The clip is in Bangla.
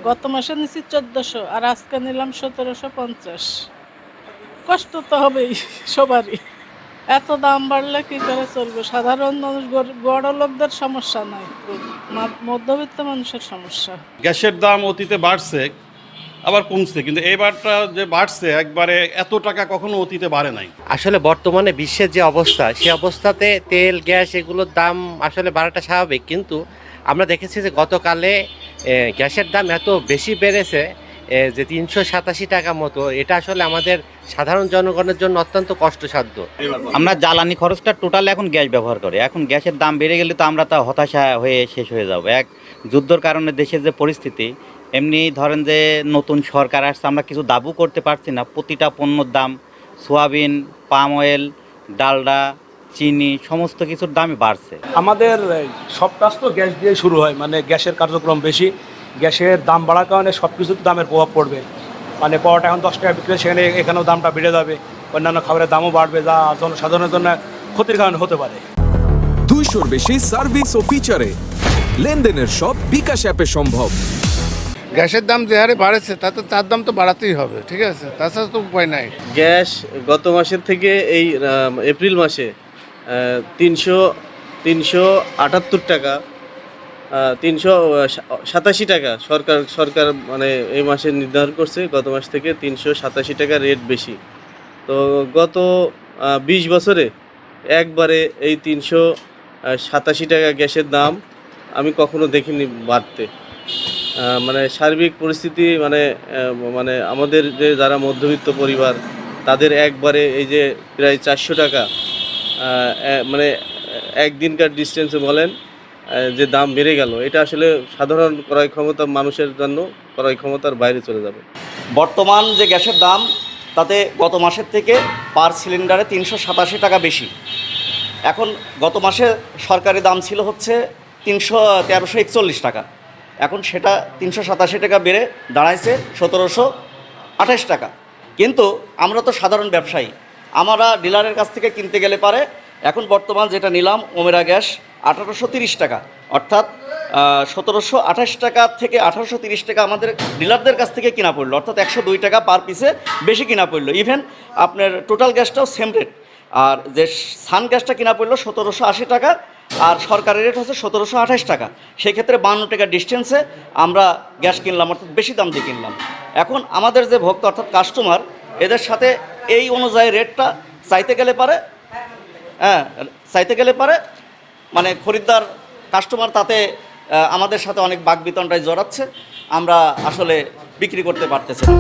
গত মাসে নিচ্ছি 1400 আর আজকে নিলাম 1750। কষ্ট তো হবেই সবারই। এত দাম বাড়লে কি করে চলবে? সাধারণ মানুষ, বড় লোকদের সমস্যা নাই, মধ্যবিত্ত মানুষের সমস্যা। গ্যাসের দাম অতীতে বাড়ছে, আবার কমছে, কিন্তু এইবারটা যে বাড়ছে একবারে এত টাকা কখনো অতীতে বাড়ে নাই। আসলে বর্তমানে বিশ্বের যে অবস্থা, সে অবস্থাতে তেল গ্যাস এগুলোর দাম আসলে বাড়াটা স্বাভাবিক, কিন্তু আমরা দেখেছি যে গতকালে গ্যাসের দাম এত বেশি বেড়েছে যে 387 টাকা মতো। এটা আসলে আমাদের সাধারণ জনগণের জন্য অত্যন্ত কষ্টসাধ্য। আমরা জ্বালানি খরচটা টোটাল এখন গ্যাস ব্যবহার করি। এখন গ্যাসের দাম বেড়ে গেলে তো আমরা তা হতাশা হয়ে শেষ হয়ে যাব। এক যুদ্ধর কারণে দেশের যে পরিস্থিতি, এমনি ধরেন যে নতুন সরকার আসছে, আমরা কিছু দাবু করতে পারছি না। প্রতিটা পণ্যর দাম, সোয়াবিন, পাম অয়েল, ডালডা, চিনি, সমস্ত কিছুর দামই বাড়ছে। আমাদের সব কাজ তো গ্যাস দিয়ে শুরু হয়, মানে গ্যাসের কার্যক্রম বেশি। গ্যাসের দাম বাড়ার কারণে সব কিছুর দামের প্রভাব পড়বে। মানে পরোটা এখন 10 টাকা বিক্রি, সেখানে এখানেও দামটা বেড়ে যাবে, অন্যান্য খাবারের দামও বাড়বে, যা জনসাধারণের জন্য ক্ষতির কারণ হতে পারে। 200-র বেশি সার্ভিস ও ফিচারে লেনদেনের সব বিকাশ অ্যাপে সম্ভব। গ্যাসের দাম যে হারে বাড়েছে তাতে তার দাম তো বাড়াতেই হবে, ঠিক আছে, তাছাড়া তো উপায় নাই। গ্যাস গত মাসের থেকে এই এপ্রিল মাসে 378 টাকা, 387 টাকা সরকার মানে এই মাসে নির্ধারণ করছে। গত মাস থেকে 387 টাকা রেট বেশি। তো গত 20 বছরে একবারে এই 387 টাকা গ্যাসের দাম আমি কখনো দেখিনি বাড়তে। মানে সার্বিক পরিস্থিতি মানে আমাদের যে যারা মধ্যবিত্ত পরিবার, তাদের একবারে এই যে প্রায় 400 টাকা মানে একদিনকার ডিস্টেন্সে বলেন যে দাম বেড়ে গেল, এটা আসলে সাধারণ ক্রয় ক্ষমতা মানুষের জন্য ক্রয় ক্ষমতার বাইরে চলে যাবে। বর্তমান যে গ্যাসের দাম, তাতে গত মাসের থেকে পার সিলিন্ডারে 387 টাকা বেশি। এখন গত মাসে সরকারি দাম ছিল হচ্ছে 1341 টাকা, এখন সেটা 387 টাকা বেড়ে দাঁড়াইছে 1728 টাকা। কিন্তু আমরা তো সাধারণ ব্যবসায়ী, আমরা ডিলারের কাছ থেকে কিনতে গেলে পারে এখন বর্তমান যেটা নিলাম ওমেরা গ্যাস 1830 টাকা, অর্থাৎ 1728 টাকা থেকে 1830 টাকা আমাদের ডিলারদের কাছ থেকে কিনা পড়লো, অর্থাৎ 102 টাকা পার পিসে বেশি কিনা পড়লো। ইভেন আপনার টোটাল গ্যাসটাও সেম রেট। আর যে সান গ্যাসটা কিনা পড়লো 1780 টাকা, আর সরকারের রেট হচ্ছে 1728 টাকা। সেক্ষেত্রে 52 টাকা ডিস্টেন্সে আমরা গ্যাস কিনলাম, অর্থাৎ বেশি দাম দিয়ে কিনলাম। এখন আমাদের যে ভোক্তা অর্থাৎ কাস্টমার, এদের সাথে এই অনুযায়ী রেটটা চাইতে গেলে পারে মানে খরিদ্দার কাস্টমার তাতে আমাদের সাথে অনেক বাকবিতণ্ডায় জড়াচ্ছে, আমরা আসলে বিক্রি করতে পারতেছি না।